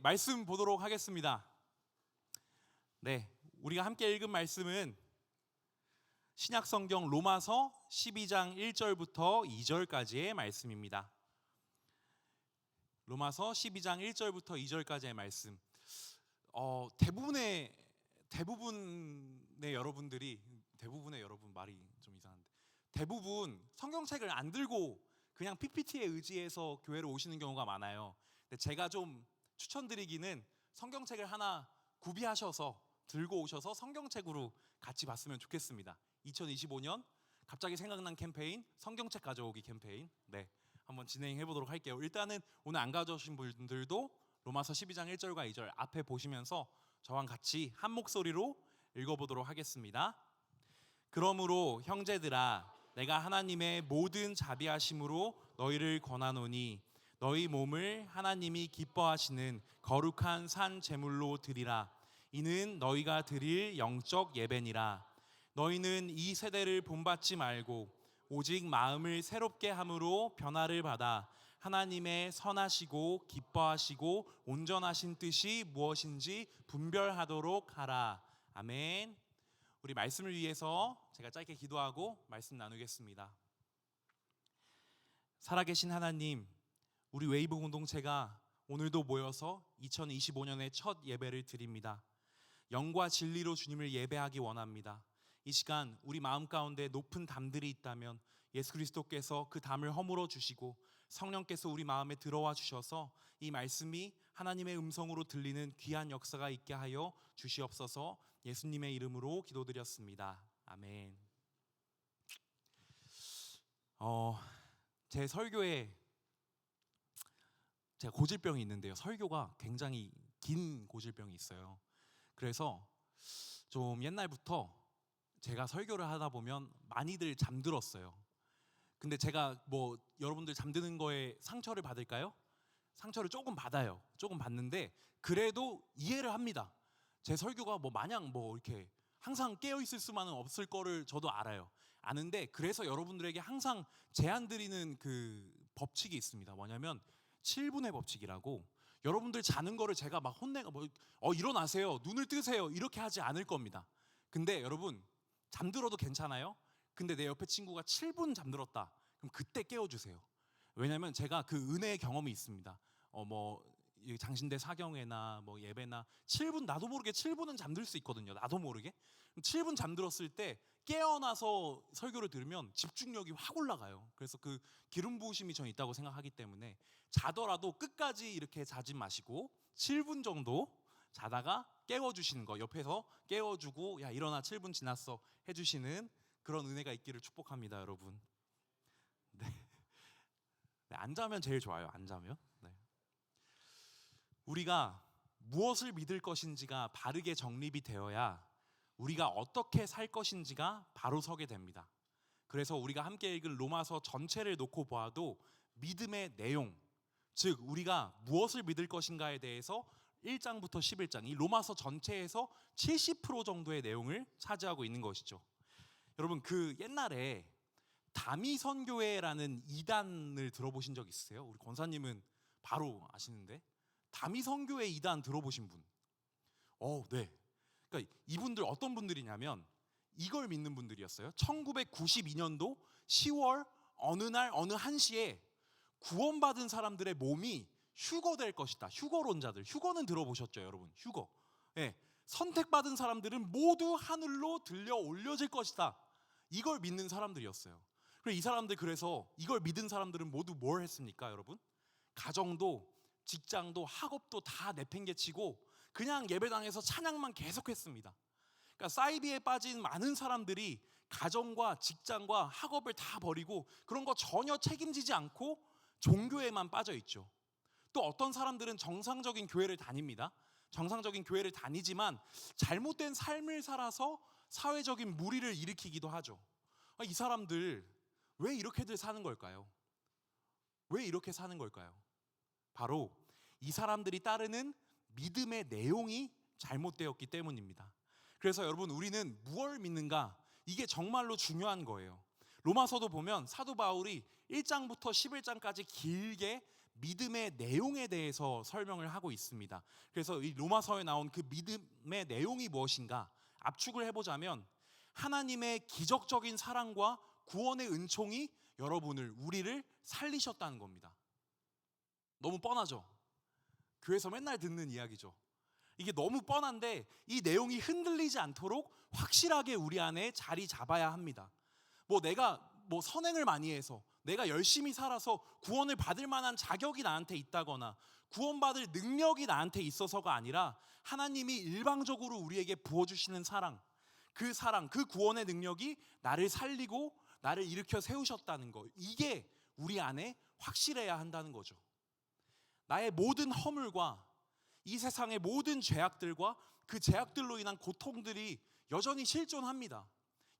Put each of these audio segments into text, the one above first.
말씀 보도록 하겠습니다. 네, 우리가 함께 읽은 말씀은 신약성경 로마서 12장 1절부터 2절까지의 말씀입니다. 로마서 12장 1절부터 2절까지의 말씀. 대부분의 여러분 말이 좀 이상한데, 대부분 성경책을 안 들고 그냥 PPT에 의지해서 교회로 오시는 경우가 많아요. 근데 제가 좀 추천드리기는 성경책을 하나 구비하셔서 들고 오셔서 성경책으로 같이 봤으면 좋겠습니다. 2025년 갑자기 생각난 캠페인, 성경책 가져오기 캠페인. 네, 한번 진행해 보도록 할게요. 일단은 오늘 안 가져오신 분들도 로마서 12장 1절과 2절 앞에 보시면서 저와 같이 한 목소리로 읽어보도록 하겠습니다. 그러므로 형제들아, 내가 하나님의 모든 자비하심으로 너희를 권하노니 너희 몸을 하나님이 기뻐하시는 거룩한 산 제물로 드리라. 이는 너희가 드릴 영적 예배니라. 너희는 이 세대를 본받지 말고 오직 마음을 새롭게 함으로 변화를 받아 하나님의 선하시고 기뻐하시고 온전하신 뜻이 무엇인지 분별하도록 하라. 아멘. 우리 말씀을 위해서 제가 짧게 기도하고 말씀 나누겠습니다. 살아계신 하나님, 우리 웨이브 공동체가 오늘도 모여서 2025년의 첫 예배를 드립니다. 영과 진리로 주님을 예배하기 원합니다. 이 시간 우리 마음 가운데 높은 담들이 있다면 예수 그리스도께서 그 담을 허물어 주시고 성령께서 우리 마음에 들어와 주셔서 이 말씀이 하나님의 음성으로 들리는 귀한 역사가 있게 하여 주시옵소서. 예수님의 이름으로 기도드렸습니다. 아멘. 제 설교에 제가 고질병이 있는데요, 설교가 굉장히 긴 고질병이 있어요. 그래서 좀 옛날부터 제가 설교를 하다 보면 많이들 잠들었어요. 근데 제가 여러분들 잠드는 거에 상처를 받을까요? 상처를 조금 받아요. 조금 받는데 그래도 이해를 합니다. 제 설교가 마냥 이렇게 항상 깨어 있을 수만은 없을 거를 저도 알아요. 아는데 그래서 여러분들에게 항상 제안 드리는 그 법칙이 있습니다. 뭐냐면 7분의 법칙이라고. 여러분들 자는 거를 제가 막 혼내가 일어나세요, 눈을 뜨세요 이렇게 하지 않을 겁니다. 근데 여러분 잠들어도 괜찮아요? 근데 내 옆에 친구가 7분 잠들었다, 그럼 그때 깨워주세요. 왜냐면 제가 그 은혜의 경험이 있습니다. 장신대 사경회나 예배나 7분, 나도 모르게 7분은 잠들 수 있거든요. 나도 모르게 7분 잠들었을 때 깨어나서 설교를 들으면 집중력이 확 올라가요. 그래서 그 기름 부으심이 전 있다고 생각하기 때문에 자더라도 끝까지 이렇게 자지 마시고 7분 정도 자다가 깨워주시는 거, 옆에서 깨워주고 야 일어나 7분 지났어 해주시는 그런 은혜가 있기를 축복합니다, 여러분. 네, 안 자면 제일 좋아요. 안 자면. 네. 우리가 무엇을 믿을 것인지가 바르게 정립이 되어야 우리가 어떻게 살 것인지가 바로 서게 됩니다. 그래서 우리가 함께 읽은 로마서 전체를 놓고 보아도 믿음의 내용, 즉 우리가 무엇을 믿을 것인가에 대해서 1장부터 11장, 이 로마서 전체에서 70% 정도의 내용을 차지하고 있는 것이죠. 여러분, 그 옛날에 다미선교회라는 이단을 들어보신 적 있으세요? 우리 권사님은 바로 아시는데, 다미선교회 이단 들어보신 분? 네. 그러니까 이분들 어떤 분들이냐면 이걸 믿는 분들이었어요. 1992년도 10월 어느 날 어느 한시에 구원받은 사람들의 몸이 휴거될 것이다. 휴거론자들. 휴거는 들어보셨죠, 여러분? 휴거. 네. 선택받은 사람들은 모두 하늘로 들려 올려질 것이다. 이걸 믿는 사람들이었어요. 그리고 이 사람들, 그래서 이걸 믿은 사람들은 모두 뭘 했습니까, 여러분? 가정도 직장도 학업도 다 내팽개치고 그냥 예배당에서 찬양만 계속했습니다. 그러니까 사이비에 빠진 많은 사람들이 가정과 직장과 학업을 다 버리고 그런 거 전혀 책임지지 않고 종교에만 빠져 있죠. 또 어떤 사람들은 정상적인 교회를 다닙니다. 정상적인 교회를 다니지만 잘못된 삶을 살아서 사회적인 무리를 일으키기도 하죠. 이 사람들 왜 이렇게들 사는 걸까요? 왜 이렇게 사는 걸까요? 바로 이 사람들이 따르는 믿음의 내용이 잘못되었기 때문입니다. 그래서 여러분, 우리는 무엇을 믿는가? 이게 정말로 중요한 거예요. 로마서도 보면 사도 바울이 1장부터 11장까지 길게 믿음의 내용에 대해서 설명을 하고 있습니다. 그래서 이 로마서에 나온 그 믿음의 내용이 무엇인가 압축을 해보자면 하나님의 기적적인 사랑과 구원의 은총이 우리를 살리셨다는 겁니다. 너무 뻔하죠? 교회에서 맨날 듣는 이야기죠. 이게 너무 뻔한데 이 내용이 흔들리지 않도록 확실하게 우리 안에 자리 잡아야 합니다. 내가 선행을 많이 해서 내가 열심히 살아서 구원을 받을 만한 자격이 나한테 있다거나 구원받을 능력이 나한테 있어서가 아니라 하나님이 일방적으로 우리에게 부어주시는 사랑, 그 구원의 능력이 나를 살리고 나를 일으켜 세우셨다는 거, 이게 우리 안에 확실해야 한다는 거죠. 나의 모든 허물과 이 세상의 모든 죄악들과 그 죄악들로 인한 고통들이 여전히 실존합니다.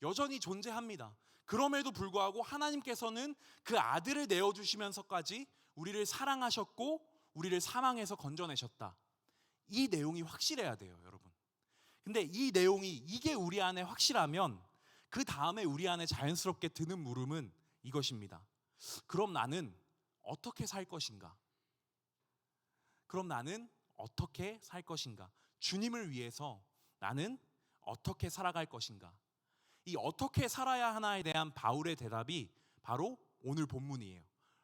여전히 존재합니다. 그럼에도 불구하고 하나님께서는 그 아들을 내어주시면서까지 우리를 사랑하셨고 우리를 사망에서 건져내셨다. 이 내용이 확실해야 돼요, 여러분. 근데 이 내용이 이게 우리 안에 확실하면 그 다음에 우리 안에 자연스럽게 드는 물음은 이것입니다. 그럼 나는 어떻게 살 것인가? 주님을 위해서 나는 어떻게 살아갈 것인가? 이 어떻게 살아야 하나에 대한 바울의 대답이 바로 오늘 본문이에요.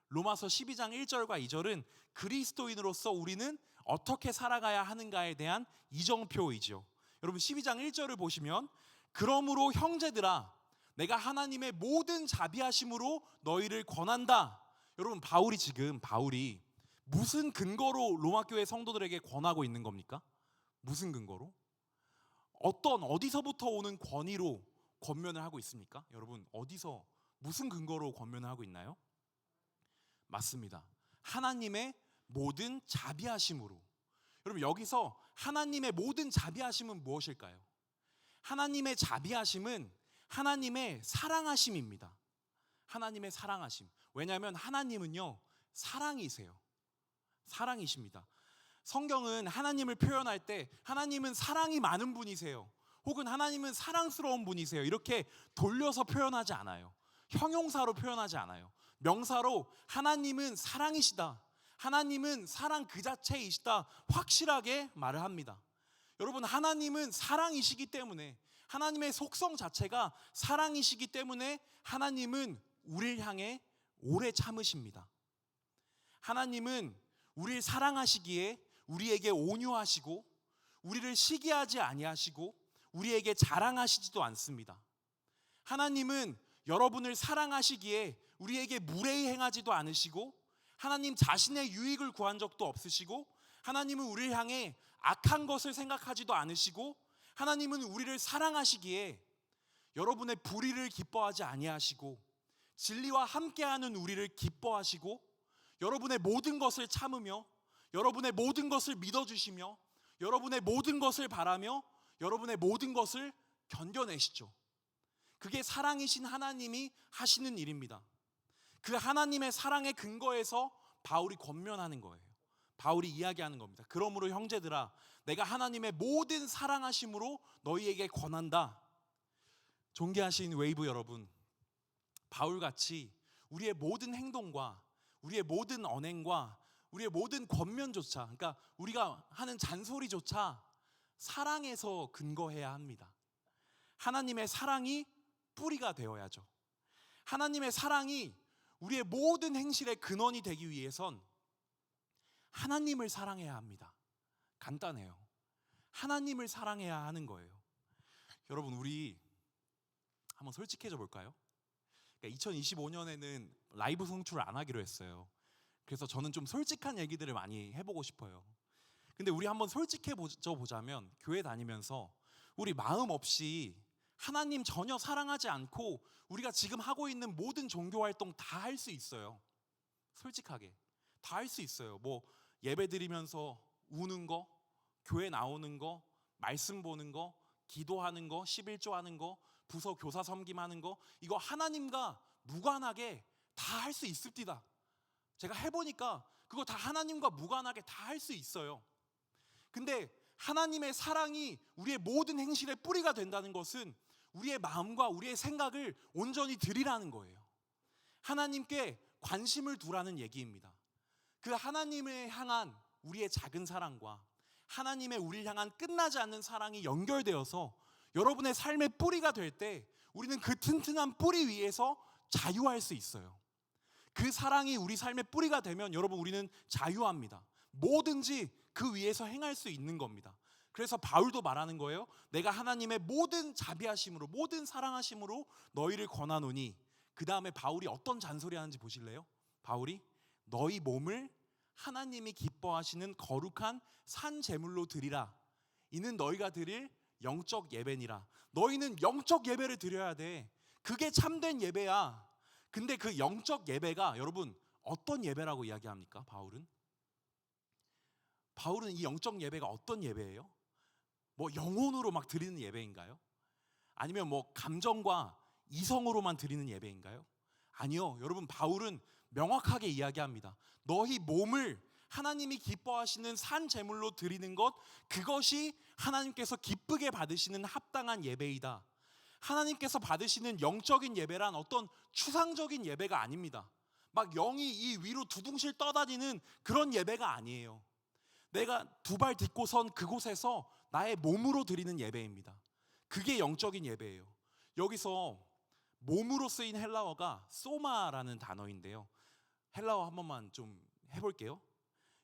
로마서 12장 1절과 2절은 그리스도인으로서 우리는 어떻게 살아가야 하는가에 대한 이정표이죠. 여러분 12장 1절을 보시면 그러므로 형제들아 내가 하나님의 모든 자비하심으로 너희를 권한다. 여러분 바울이 무슨 근거로 로마교회 성도들에게 권하고 있는 겁니까? 무슨 근거로? 어디서부터 오는 권위로 권면을 하고 있습니까? 여러분 무슨 근거로 권면을 하고 있나요? 맞습니다. 하나님의 모든 자비하심으로. 여러분 여기서 하나님의 모든 자비하심은 무엇일까요? 하나님의 자비하심은 하나님의 사랑하심입니다. 하나님의 사랑하심. 왜냐하면 하나님은요 사랑이십니다. 성경은 하나님을 표현할 때 하나님은 사랑이 많은 분이세요. 혹은 하나님은 사랑스러운 분이세요. 이렇게 돌려서 표현하지 않아요. 형용사로 표현하지 않아요. 명사로 하나님은 사랑이시다. 하나님은 사랑 그 자체이시다. 확실하게 말을 합니다. 여러분 하나님은 사랑이시기 때문에 하나님의 속성 자체가 사랑이시기 때문에 하나님은 우리를 향해 오래 참으십니다. 하나님은 우리를 사랑하시기에 우리에게 온유하시고 우리를 시기하지 아니하시고 우리에게 자랑하시지도 않습니다. 하나님은 여러분을 사랑하시기에 우리에게 무례히 행하지도 않으시고 하나님 자신의 유익을 구한 적도 없으시고 하나님은 우리를 향해 악한 것을 생각하지도 않으시고 하나님은 우리를 사랑하시기에 여러분의 불의를 기뻐하지 아니하시고 진리와 함께하는 우리를 기뻐하시고 여러분의 모든 것을 참으며 여러분의 모든 것을 믿어주시며 여러분의 모든 것을 바라며 여러분의 모든 것을 견뎌내시죠. 그게 사랑이신 하나님이 하시는 일입니다. 그 하나님의 사랑의 근거에서 바울이 권면하는 거예요. 바울이 이야기하는 겁니다. 그러므로 형제들아 내가 하나님의 모든 사랑하심으로 너희에게 권한다. 존귀하신 웨이브 여러분, 바울같이 우리의 모든 행동과 우리의 모든 언행과 우리의 모든 권면조차, 그러니까 우리가 하는 잔소리조차 사랑에서 근거해야 합니다. 하나님의 사랑이 뿌리가 되어야죠. 하나님의 사랑이 우리의 모든 행실의 근원이 되기 위해선 하나님을 사랑해야 합니다. 간단해요. 하나님을 사랑해야 하는 거예요. 여러분 우리 한번 솔직해져 볼까요? 2025년에는 라이브 송출을 안 하기로 했어요. 그래서 저는 좀 솔직한 얘기들을 많이 해보고 싶어요. 근데 우리 한번 솔직해져 보자면 교회 다니면서 우리 마음 없이 하나님 전혀 사랑하지 않고 우리가 지금 하고 있는 모든 종교 활동 다 할 수 있어요. 솔직하게 다 할 수 있어요. 예배 드리면서 우는 거, 교회 나오는 거, 말씀 보는 거, 기도하는 거, 11조 하는 거, 부서 교사 섬김하는 거, 이거 하나님과 무관하게 다 할 수 있습니다. 제가 해보니까 그거 다 하나님과 무관하게 다 할 수 있어요. 근데 하나님의 사랑이 우리의 모든 행실의 뿌리가 된다는 것은 우리의 마음과 우리의 생각을 온전히 드리라는 거예요. 하나님께 관심을 두라는 얘기입니다. 그 하나님을 향한 우리의 작은 사랑과 하나님의 우리를 향한 끝나지 않는 사랑이 연결되어서 여러분의 삶의 뿌리가 될 때 우리는 그 튼튼한 뿌리 위에서 자유할 수 있어요. 그 사랑이 우리 삶의 뿌리가 되면 여러분 우리는 자유합니다. 뭐든지 그 위에서 행할 수 있는 겁니다. 그래서 바울도 말하는 거예요. 내가 하나님의 모든 자비하심으로 모든 사랑하심으로 너희를 권하노니. 그 다음에 바울이 어떤 잔소리 하는지 보실래요? 바울이 너희 몸을 하나님이 기뻐하시는 거룩한 산 제물로 드리라. 이는 너희가 드릴 영적 예배니라. 너희는 영적 예배를 드려야 돼. 그게 참된 예배야. 근데 그 영적 예배가 여러분 어떤 예배라고 이야기합니까? 바울은 이 영적 예배가 어떤 예배예요? 뭐 영혼으로 막 드리는 예배인가요? 아니면 뭐 감정과 이성으로만 드리는 예배인가요? 아니요. 여러분 바울은 명확하게 이야기합니다. 너희 몸을 하나님이 기뻐하시는 산 제물로 드리는 것, 그것이 하나님께서 기쁘게 받으시는 합당한 예배이다. 하나님께서 받으시는 영적인 예배란 어떤 추상적인 예배가 아닙니다. 막 영이 이 위로 두둥실 떠다니는 그런 예배가 아니에요. 내가 두 발 딛고 선 그곳에서 나의 몸으로 드리는 예배입니다. 그게 영적인 예배예요. 여기서 몸으로 쓰인 헬라어가 소마라는 단어인데요. 헬라어 한 번만 좀 해볼게요.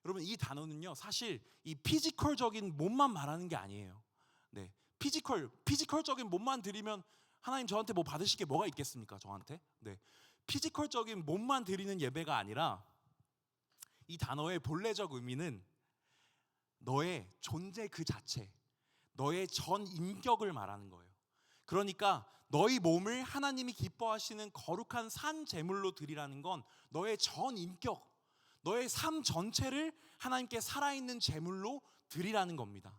여러분 이 단어는요 사실 이 피지컬적인 몸만 말하는 게 아니에요. 네, 피지컬적인 몸만 드리면 하나님 저한테 뭐 받으실 게 뭐가 있겠습니까? 저한테? 네, 피지컬적인 몸만 드리는 예배가 아니라 이 단어의 본래적 의미는 너의 존재 그 자체, 너의 전 인격을 말하는 거예요. 그러니까 너희 몸을 하나님이 기뻐하시는 거룩한 산 제물로 드리라는 건 너의 전 인격, 너의 삶 전체를 하나님께 살아있는 제물로 드리라는 겁니다.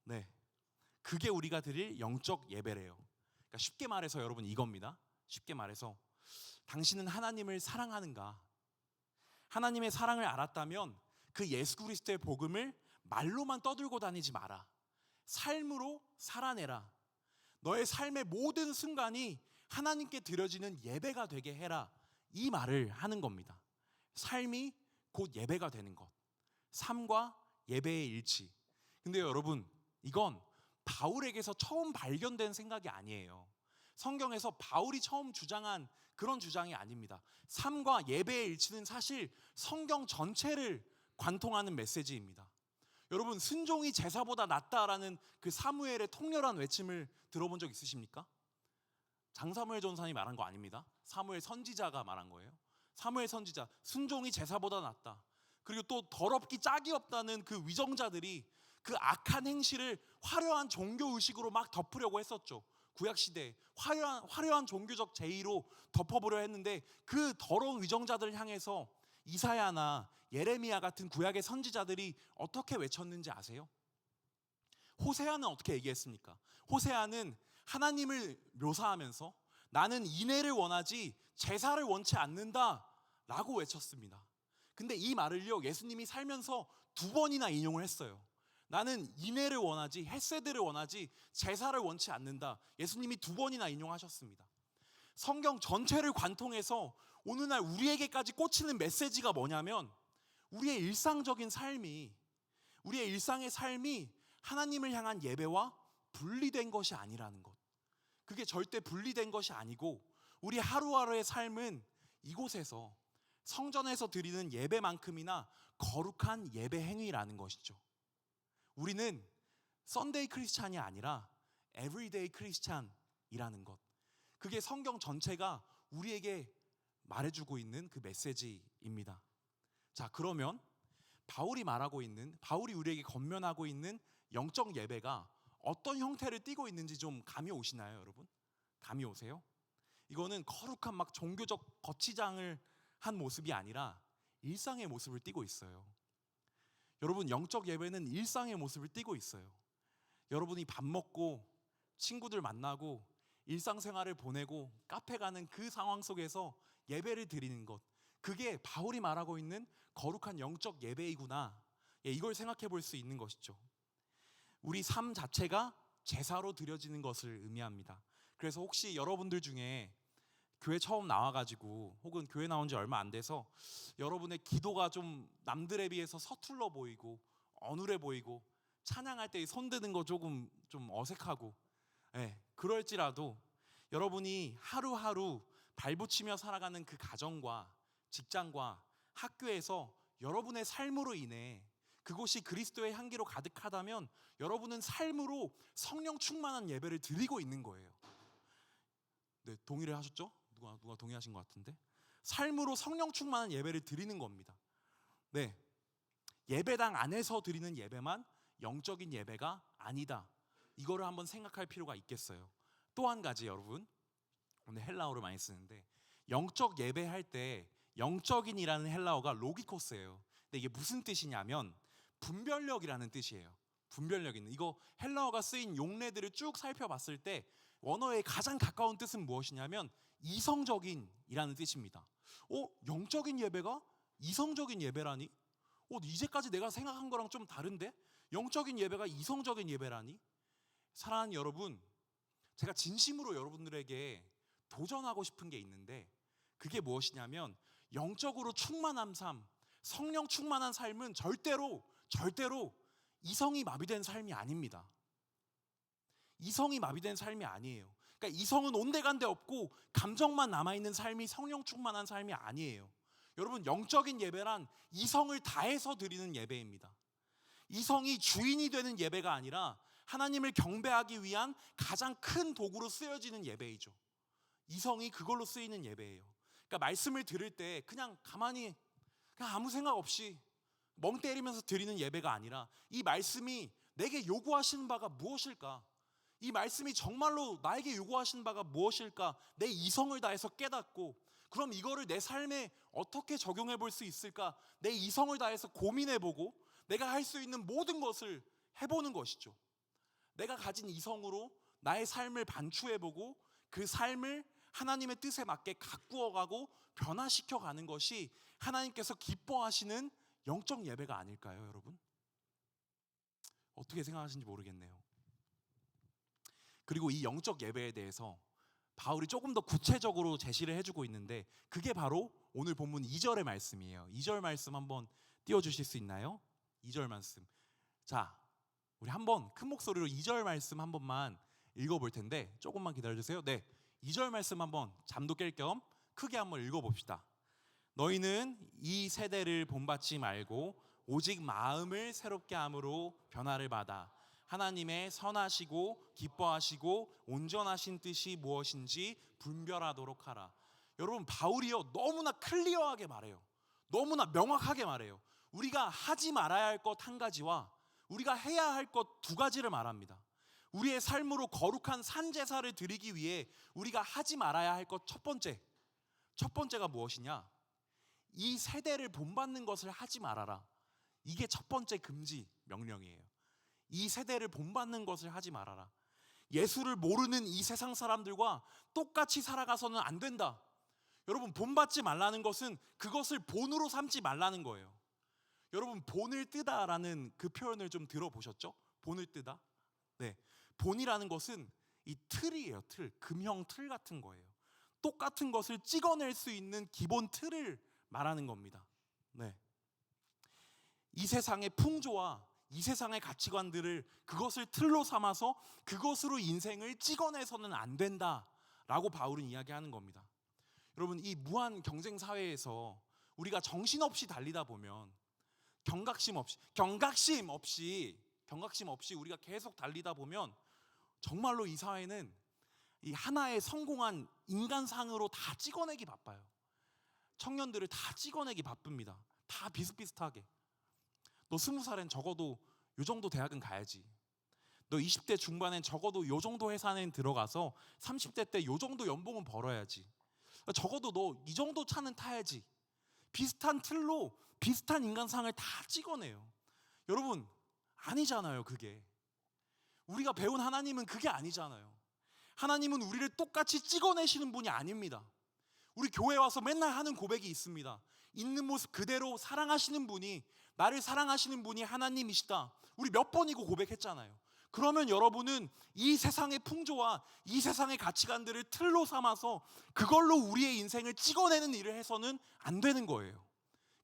네, 그게 우리가 드릴 영적 예배래요. 그러니까 쉽게 말해서 여러분 이겁니다. 쉽게 말해서 당신은 하나님을 사랑하는가? 하나님의 사랑을 알았다면 그 예수 그리스도의 복음을 말로만 떠들고 다니지 마라. 삶으로 살아내라. 너의 삶의 모든 순간이 하나님께 드려지는 예배가 되게 해라. 이 말을 하는 겁니다. 삶이 곧 예배가 되는 것. 삶과 예배의 일치. 근데 여러분, 이건 바울에게서 처음 발견된 생각이 아니에요. 성경에서 바울이 처음 주장한 그런 주장이 아닙니다. 삶과 예배의 일치는 사실 성경 전체를 관통하는 메시지입니다. 여러분, 순종이 제사보다 낫다라는 그 사무엘의 통렬한 외침을 들어본 적 있으십니까? 장사무엘 전사님이 말한 거 아닙니다. 사무엘 선지자가 말한 거예요. 사무엘 선지자, 순종이 제사보다 낫다. 그리고 또 더럽기 짝이 없다는 그 위정자들이 그 악한 행실을 화려한 종교의식으로 막 덮으려고 했었죠. 구약시대에 화려한 종교적 제의로 덮어보려 했는데 그 더러운 위정자들을 향해서 이사야나 예레미야 같은 구약의 선지자들이 어떻게 외쳤는지 아세요? 호세아는 어떻게 얘기했습니까? 호세아는 하나님을 묘사하면서 나는 인애를 원하지 제사를 원치 않는다 라고 외쳤습니다. 근데 이 말을요 예수님이 살면서 2번이나 인용을 했어요. 나는 인애를 원하지 헤세드를 원하지 제사를 원치 않는다. 예수님이 2번이나 인용하셨습니다. 성경 전체를 관통해서 오늘날 우리에게까지 꽂히는 메시지가 뭐냐면 우리의 일상적인 삶이, 우리의 일상의 삶이 하나님을 향한 예배와 분리된 것이 아니라는 것. 그게 절대 분리된 것이 아니고 우리 하루하루의 삶은 이곳에서 성전에서 드리는 예배만큼이나 거룩한 예배 행위라는 것이죠. 우리는 썬데이 크리스찬이 아니라 에브리데이 크리스찬이라는 것. 그게 성경 전체가 우리에게 말해주고 있는 그 메시지입니다. 자, 그러면 바울이 우리에게 권면하고 있는 영적 예배가 어떤 형태를 띠고 있는지 좀 감이 오시나요, 여러분? 감이 오세요? 이거는 거룩한 막 종교적 거치장을 한 모습이 아니라 일상의 모습을 띠고 있어요. 여러분, 영적 예배는 일상의 모습을 띠고 있어요. 여러분이 밥 먹고 친구들 만나고 일상생활을 보내고 카페 가는 그 상황 속에서 예배를 드리는 것, 그게 바울이 말하고 있는 거룩한 영적 예배이구나. 이걸 생각해 볼 수 있는 것이죠. 우리 삶 자체가 제사로 드려지는 것을 의미합니다. 그래서 혹시 여러분들 중에 교회 처음 나와가지고 혹은 교회 나온 지 얼마 안 돼서 여러분의 기도가 좀 남들에 비해서 서툴러 보이고 어눌해 보이고 찬양할 때 손 드는 거 조금 좀 어색하고, 그럴지라도 여러분이 하루하루 발붙이며 살아가는 그 가정과 직장과 학교에서 여러분의 삶으로 인해 그곳이 그리스도의 향기로 가득하다면 여러분은 삶으로 성령 충만한 예배를 드리고 있는 거예요. 네, 동의를 하셨죠? 누가 동의하신 것 같은데? 삶으로 성령 충만한 예배를 드리는 겁니다. 네, 예배당 안에서 드리는 예배만 영적인 예배가 아니다. 이거를 한번 생각할 필요가 있겠어요. 또 한 가지, 여러분, 오늘 헬라어를 많이 쓰는데 영적 예배할 때 영적인이라는 헬라어가 로기코스예요. 근데 이게 무슨 뜻이냐면 분별력이라는 뜻이에요. 분별력 있는, 이거 헬라어가 쓰인 용례들을 쭉 살펴봤을 때 원어의 가장 가까운 뜻은 무엇이냐면 이성적인이라는 뜻입니다. 영적인 예배가 이성적인 예배라니? 이제까지 내가 생각한 거랑 좀 다른데? 영적인 예배가 이성적인 예배라니? 사랑하는 여러분, 제가 진심으로 여러분들에게 도전하고 싶은 게 있는데 그게 무엇이냐면 영적으로 충만한 삶, 성령 충만한 삶은 절대로 이성이 마비된 삶이 아닙니다. 이성이 마비된 삶이 아니에요. 그러니까 이성은 온데간데 없고 감정만 남아있는 삶이 성령 충만한 삶이 아니에요. 여러분, 영적인 예배란 이성을 다해서 드리는 예배입니다. 이성이 주인이 되는 예배가 아니라 하나님을 경배하기 위한 가장 큰 도구로 쓰여지는 예배이죠. 이성이 그걸로 쓰이는 예배예요. 그러니까 말씀을 들을 때 그냥 가만히 그냥 아무 생각 없이 멍 때리면서 드리는 예배가 아니라 이 말씀이 내게 요구하시는 바가 무엇일까? 이 말씀이 정말로 나에게 요구하시는 바가 무엇일까? 내 이성을 다해서 깨닫고 그럼 이거를 내 삶에 어떻게 적용해 볼 수 있을까? 내 이성을 다해서 고민해보고 내가 할 수 있는 모든 것을 해보는 것이죠. 내가 가진 이성으로 나의 삶을 반추해보고 그 삶을 하나님의 뜻에 맞게 가꾸어가고 변화시켜가는 것이 하나님께서 기뻐하시는 영적 예배가 아닐까요, 여러분? 어떻게 생각하시는지 모르겠네요. 그리고 이 영적 예배에 대해서 바울이 조금 더 구체적으로 제시를 해주고 있는데 그게 바로 오늘 본문 2절의 말씀이에요. 2절 말씀 한번 띄워주실 수 있나요? 2절 말씀. 자, 우리 한번 큰 목소리로 2절 말씀 한 번만 읽어볼 텐데 조금만 기다려주세요. 네, 2절 말씀 한번 잠도 깰 겸 크게 한번 읽어봅시다. 너희는 이 세대를 본받지 말고 오직 마음을 새롭게 함으로 변화를 받아 하나님의 선하시고 기뻐하시고 온전하신 뜻이 무엇인지 분별하도록 하라. 여러분, 바울이요 너무나 클리어하게 말해요. 너무나 명확하게 말해요. 우리가 하지 말아야 할 것 한 가지와 우리가 해야 할 것 두 가지를 말합니다. 우리의 삶으로 거룩한 산제사를 드리기 위해 우리가 하지 말아야 할 것 첫 번째가 무엇이냐? 이 세대를 본받는 것을 하지 말아라. 이게 첫 번째 금지 명령이에요. 이 세대를 본받는 것을 하지 말아라. 예수를 모르는 이 세상 사람들과 똑같이 살아가서는 안 된다. 여러분, 본받지 말라는 것은 그것을 본으로 삼지 말라는 거예요. 여러분, 본을 뜨다라는 그 표현을 좀 들어보셨죠? 본을 뜨다. 네, 본이라는 것은 이 틀이에요. 틀, 금형 틀 같은 거예요. 똑같은 것을 찍어낼 수 있는 기본 틀을 말하는 겁니다. 네, 이 세상의 풍조와 이 세상의 가치관들을 그것을 틀로 삼아서 그것으로 인생을 찍어내서는 안 된다라고 바울은 이야기하는 겁니다. 여러분, 이 무한 경쟁 사회에서 우리가 정신없이 달리다 보면 경각심 없이 우리가 계속 달리다 보면 정말로 이 사회는 이 하나의 성공한 인간상으로 다 찍어내기 바빠요. 청년들을 다 찍어내기 바쁩니다. 다 비슷비슷하게. 너 20살엔 적어도 요 정도 대학은 가야지. 너 20대 중반엔 적어도 요 정도 회사는 들어가서 30대 때 요 정도 연봉은 벌어야지. 적어도 너 이 정도 차는 타야지. 비슷한 틀로 비슷한 인간상을 다 찍어내요. 여러분, 아니잖아요. 그게 우리가 배운 하나님은 그게 아니잖아요. 하나님은 우리를 똑같이 찍어내시는 분이 아닙니다. 우리 교회 와서 맨날 하는 고백이 있습니다. 있는 모습 그대로 사랑하시는 분이, 나를 사랑하시는 분이 하나님이시다. 우리 몇 번이고 고백했잖아요. 그러면 여러분은 이 세상의 풍조와 이 세상의 가치관들을 틀로 삼아서 그걸로 우리의 인생을 찍어내는 일을 해서는 안 되는 거예요.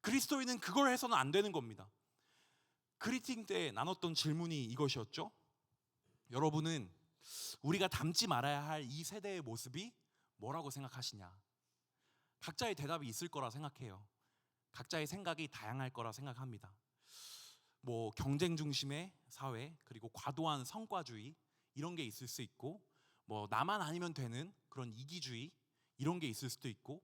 그리스도인은 그걸 해서는 안 되는 겁니다. 그리팅 때 나눴던 질문이 이것이었죠. 여러분은 우리가 닮지 말아야 할 이 세대의 모습이 뭐라고 생각하시냐? 각자의 대답이 있을 거라 생각해요. 각자의 생각이 다양할 거라 생각합니다. 뭐 경쟁 중심의 사회, 그리고 과도한 성과주의 이런 게 있을 수 있고, 뭐 나만 아니면 되는 그런 이기주의 이런 게 있을 수도 있고,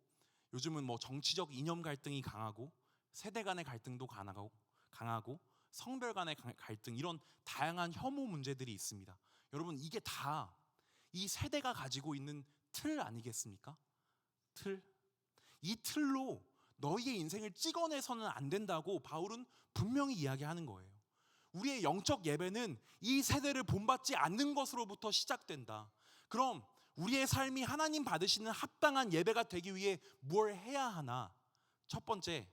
요즘은 뭐 정치적 이념 갈등이 강하고 세대 간의 갈등도 강하고 성별 간의 갈등, 이런 다양한 혐오 문제들이 있습니다. 여러분, 이게 다 이 세대가 가지고 있는 틀 아니겠습니까? 틀. 이 틀로 너희의 인생을 찍어내서는 안 된다고 바울은 분명히 이야기하는 거예요. 우리의 영적 예배는 이 세대를 본받지 않는 것으로부터 시작된다. 그럼 우리의 삶이 하나님 받으시는 합당한 예배가 되기 위해 뭘 해야 하나? 첫 번째,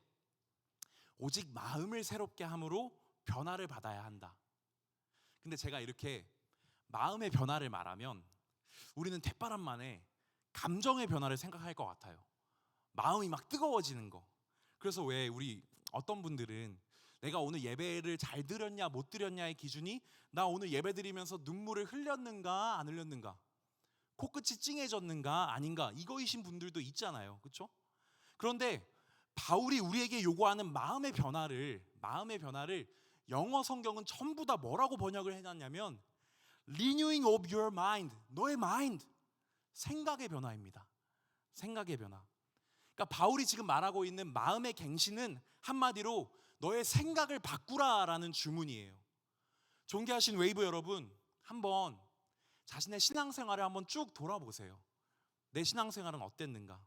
오직 마음을 새롭게 함으로 변화를 받아야 한다. 근데 제가 이렇게 마음의 변화를 말하면 우리는 대바람 만에 감정의 변화를 생각할 것 같아요. 마음이 막 뜨거워지는 거. 그래서 왜 우리 어떤 분들은 내가 오늘 예배를 잘 드렸냐 못 드렸냐의 기준이 나 오늘 예배 드리면서 눈물을 흘렸는가 안 흘렸는가, 코끝이 찡해졌는가 아닌가, 이거이신 분들도 있잖아요. 그렇죠? 그런데 바울이 우리에게 요구하는 마음의 변화를 영어 성경은 전부 다 뭐라고 번역을 해놨냐면 Renewing of your mind, 너의 마인드, 생각의 변화입니다. 생각의 변화. 그러니까 바울이 지금 말하고 있는 마음의 갱신은 한마디로 너의 생각을 바꾸라라는 주문이에요. 존귀하신 웨이브 여러분, 한번 자신의 신앙생활을 한번 쭉 돌아보세요. 내 신앙생활은 어땠는가?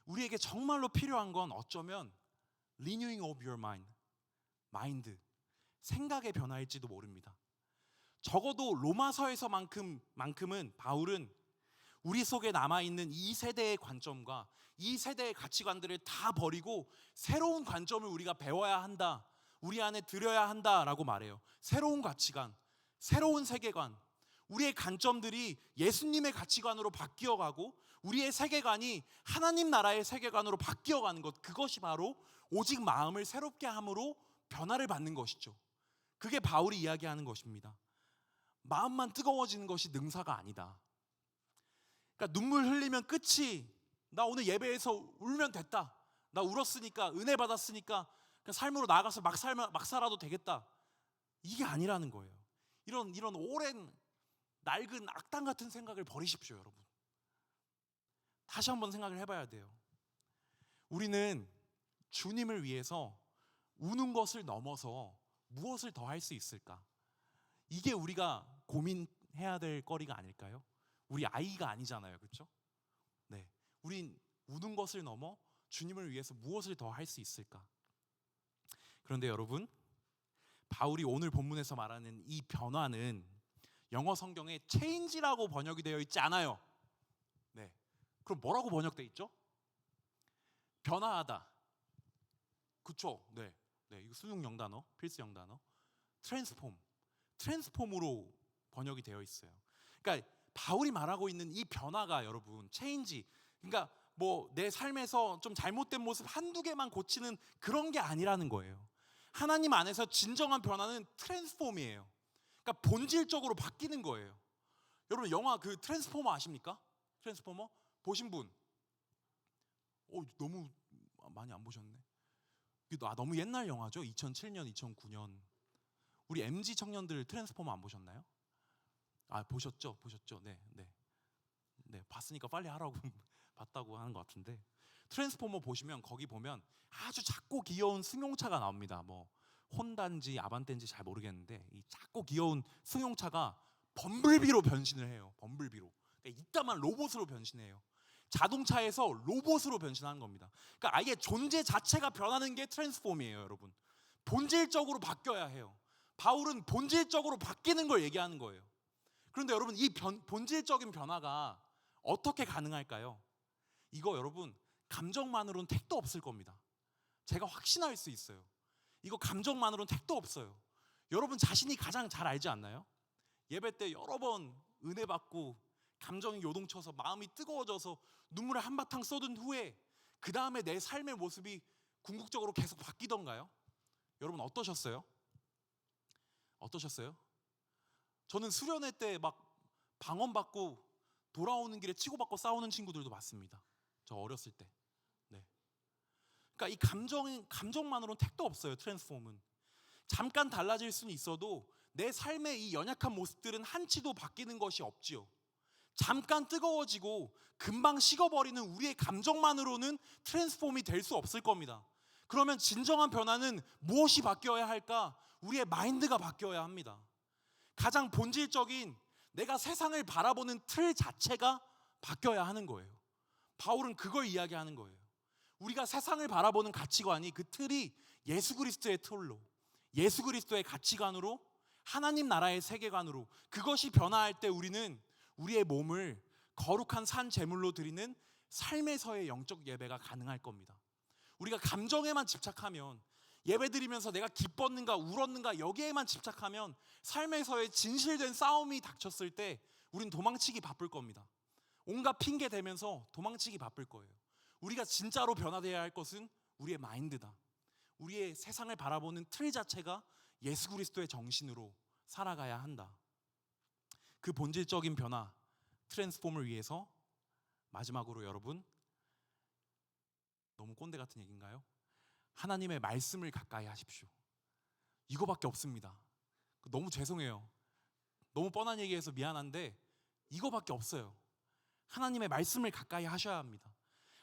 우리에게 정말로 필요한 건 어쩌면 Renewing of your mind, 마인드, 생각의 변화일지도 모릅니다. 적어도 로마서에서만큼은 바울은 우리 속에 남아있는 이 세대의 관점과 이 세대의 가치관들을 다 버리고 새로운 관점을 우리가 배워야 한다, 우리 안에 들여야 한다라고 말해요. 새로운 가치관, 새로운 세계관, 우리의 관점들이 예수님의 가치관으로 바뀌어가고 우리의 세계관이 하나님 나라의 세계관으로 바뀌어가는 것, 그것이 바로 오직 마음을 새롭게 함으로 변화를 받는 것이죠. 그게 바울이 이야기하는 것입니다. 마음만 뜨거워지는 것이 능사가 아니다. 그러니까 눈물 흘리면 끝이, 나 오늘 예배에서 울면 됐다, 나 울었으니까 은혜 받았으니까 그냥 삶으로 나가서 막 살아도 되겠다, 이게 아니라는 거예요. 이런 오랜 낡은 악당 같은 생각을 버리십시오. 여러분, 다시 한번 생각을 해봐야 돼요. 우리는 주님을 위해서 우는 것을 넘어서 무엇을 더 할 수 있을까? 이게 우리가 고민해야 될 거리가 아닐까요? 우리 아이가 아니잖아요. 그렇죠? 네, 우린 우는 것을 넘어 주님을 위해서 무엇을 더 할 수 있을까? 그런데 여러분, 바울이 오늘 본문에서 말하는 이 변화는 영어 성경에 change라고 번역이 되어 있지 않아요. 네, 그럼 뭐라고 번역되어 있죠? 변화하다. 그렇죠? 네, 이거 수능 영단어, 필수 영단어. 트랜스폼으로 번역이 되어 있어요. 그러니까 바울이 말하고 있는 이 변화가 여러분, 체인지, 그러니까 뭐 내 삶에서 좀 잘못된 모습 한두 개만 고치는 그런 게 아니라는 거예요. 하나님 안에서 진정한 변화는 트랜스폼이에요. 그러니까 본질적으로 바뀌는 거예요. 여러분, 영화 그 트랜스포머 아십니까? 트랜스포머 보신 분? 너무 많이 안 보셨네. 너무 옛날 영화죠. 2007년, 2009년. 우리 MZ 청년들 트랜스포머 안 보셨나요? 보셨죠? 네, 봤으니까 빨리 하라고 봤다고 하는 것 같은데, 트랜스포머 보시면 거기 보면 아주 작고 귀여운 승용차가 나옵니다. 뭐 혼다인지 아반떼인지 잘 모르겠는데 이 작고 귀여운 승용차가 범블비로 변신을 해요. 범블비로. 그러니까 이따만 로봇으로 변신해요. 자동차에서 로봇으로 변신하는 겁니다. 그러니까 아예 존재 자체가 변하는 게 트랜스폼이에요, 여러분. 본질적으로 바뀌어야 해요. 바울은 본질적으로 바뀌는 걸 얘기하는 거예요. 그런데 여러분, 이 본질적인 변화가 어떻게 가능할까요? 이거 여러분, 감정만으로는 택도 없을 겁니다. 제가 확신할 수 있어요. 이거 감정만으로는 택도 없어요. 여러분 자신이 가장 잘 알지 않나요? 예배 때 여러 번 은혜 받고 감정이 요동쳐서 마음이 뜨거워져서 눈물을 한바탕 쏟은 후에 그 다음에 내 삶의 모습이 궁극적으로 계속 바뀌던가요? 여러분 어떠셨어요? 어떠셨어요? 저는 수련회 때 막 방언받고 돌아오는 길에 치고받고 싸우는 친구들도 봤습니다. 저 어렸을 때. 네. 그러니까 이 감정만으로는 택도 없어요. 트랜스폼은 잠깐 달라질 수는 있어도 내 삶의 이 연약한 모습들은 한치도 바뀌는 것이 없지요. 잠깐 뜨거워지고 금방 식어버리는 우리의 감정만으로는 트랜스폼이 될 수 없을 겁니다. 그러면 진정한 변화는 무엇이 바뀌어야 할까? 우리의 마인드가 바뀌어야 합니다. 가장 본질적인 내가 세상을 바라보는 틀 자체가 바뀌어야 하는 거예요. 바울은 그걸 이야기하는 거예요. 우리가 세상을 바라보는 가치관이 그 틀이 예수 그리스도의 틀로, 예수 그리스도의 가치관으로, 하나님 나라의 세계관으로 그것이 변화할 때 우리는 우리의 몸을 거룩한 산 제물로 드리는 삶에서의 영적 예배가 가능할 겁니다. 우리가 감정에만 집착하면, 예배 드리면서 내가 기뻤는가 울었는가 여기에만 집착하면 삶에서의 진실된 싸움이 닥쳤을 때 우린 도망치기 바쁠 겁니다. 온갖 핑계 대면서 도망치기 바쁠 거예요. 우리가 진짜로 변화되어야 할 것은 우리의 마인드다. 우리의 세상을 바라보는 틀 자체가 예수 그리스도의 정신으로 살아가야 한다. 그 본질적인 변화, 트랜스폼을 위해서 마지막으로 여러분, 너무 꼰대 같은 얘기인가요? 하나님의 말씀을 가까이 하십시오. 이거밖에 없습니다. 너무 죄송해요. 너무 뻔한 얘기해서 미안한데 이거밖에 없어요. 하나님의 말씀을 가까이 하셔야 합니다.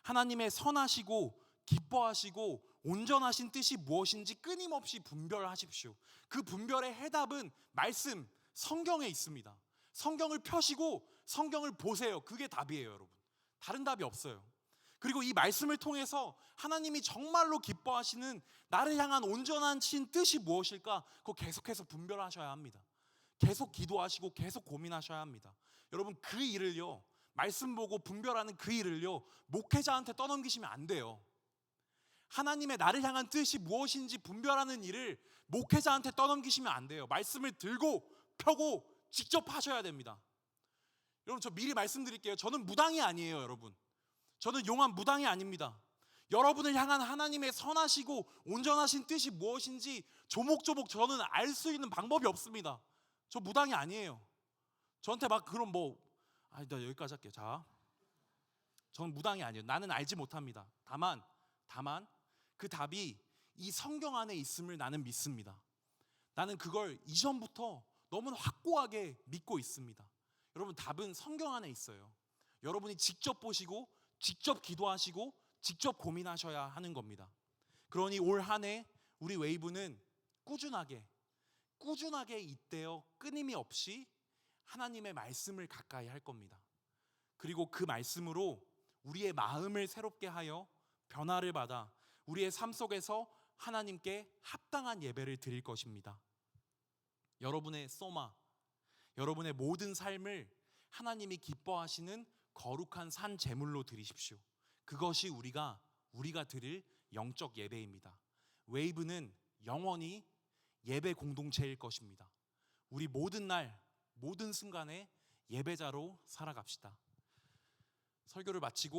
하나님의 선하시고 기뻐하시고 온전하신 뜻이 무엇인지 끊임없이 분별하십시오. 그 분별의 해답은 말씀, 성경에 있습니다. 성경을 펴시고 성경을 보세요. 그게 답이에요, 여러분. 다른 답이 없어요. 그리고 이 말씀을 통해서 하나님이 정말로 기뻐하시는 나를 향한 온전하신 뜻이 무엇일까? 그거 계속해서 분별하셔야 합니다. 계속 기도하시고 계속 고민하셔야 합니다. 여러분 그 일을요, 말씀 보고 분별하는 그 일을요, 목회자한테 떠넘기시면 안 돼요. 하나님의 나를 향한 뜻이 무엇인지 분별하는 일을 목회자한테 떠넘기시면 안 돼요. 말씀을 들고 펴고 직접 하셔야 됩니다. 여러분 저 미리 말씀드릴게요. 저는 무당이 아니에요, 여러분. 저는 용한 무당이 아닙니다. 여러분을 향한 하나님의 선하시고 온전하신 뜻이 무엇인지 조목조목 저는 알 수 있는 방법이 없습니다. 저 무당이 아니에요. 저한테 막 그런 나 여기까지 할게요. 자, 저는 무당이 아니에요. 나는 알지 못합니다. 다만 그 답이 이 성경 안에 있음을 나는 믿습니다. 나는 그걸 이전부터 너무 확고하게 믿고 있습니다. 여러분 답은 성경 안에 있어요. 여러분이 직접 보시고 직접 기도하시고 직접 고민하셔야 하는 겁니다. 그러니 올 한 해 우리 웨이브는 꾸준하게 잇대어 끊임이 없이 하나님의 말씀을 가까이 할 겁니다. 그리고 그 말씀으로 우리의 마음을 새롭게 하여 변화를 받아 우리의 삶 속에서 하나님께 합당한 예배를 드릴 것입니다. 여러분의 소마, 여러분의 모든 삶을 하나님이 기뻐하시는 거룩한 산 제물로 드리십시오. 그것이 우리가 드릴 영적 예배입니다. 웨이브는 영원히 예배 공동체일 것입니다. 우리 모든 날, 모든 순간에 예배자로 살아갑시다. 설교를 마치고